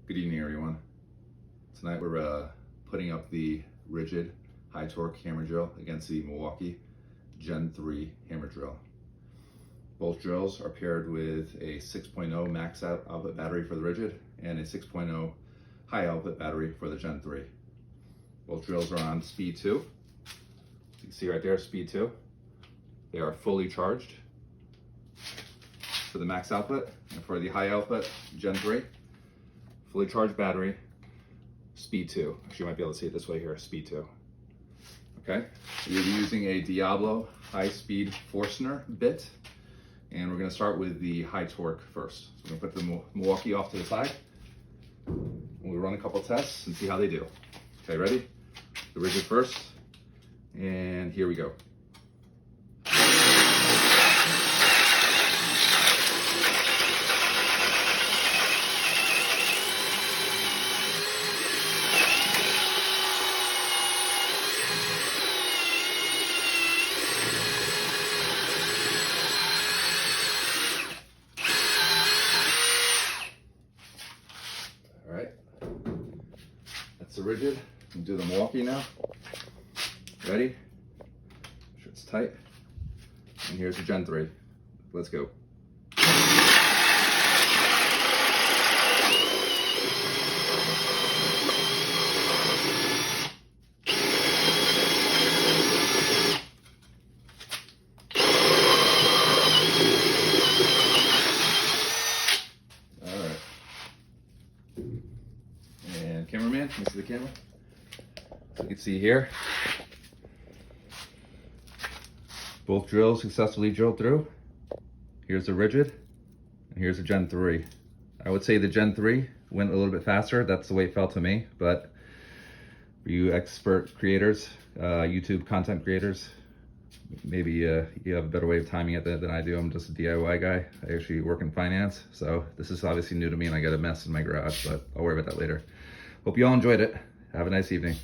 Good evening, everyone. Tonight we're putting up the Ridgid high torque hammer drill against the Milwaukee Gen 3 hammer drill. Both drills are paired with a 6.0 max output battery for the Ridgid and a 6.0 high output battery for the Gen 3. Both drills are on speed 2. You can see right there, speed 2. They are fully charged for the max output, and for the high output Gen 3, fully charged battery, speed 2. Actually, you might be able to see it this way here, speed 2. Okay, so you're using a Diablo high-speed Forstner bit, and we're going to start with the high torque first. So we're going to put the Milwaukee off to the side, and we'll run a couple tests and see how they do. Okay, ready? The Ridgid first, and here we go. All right, that's the Ridgid. We'll do the Milwaukee now. Ready? Make sure it's tight. And here's the Gen 3. Let's go. Cameraman, can you see the camera? So you can see here, both drills successfully drilled through. Here's the Ridgid, and here's the Gen 3. I would say the Gen 3 went a little bit faster. That's the way it felt to me, but for you expert creators, YouTube content creators, maybe you have a better way of timing it than I do. I'm just a DIY guy. I actually work in finance, so this is obviously new to me, and I got a mess in my garage, but I'll worry about that later. Hope you all enjoyed it. Have a nice evening.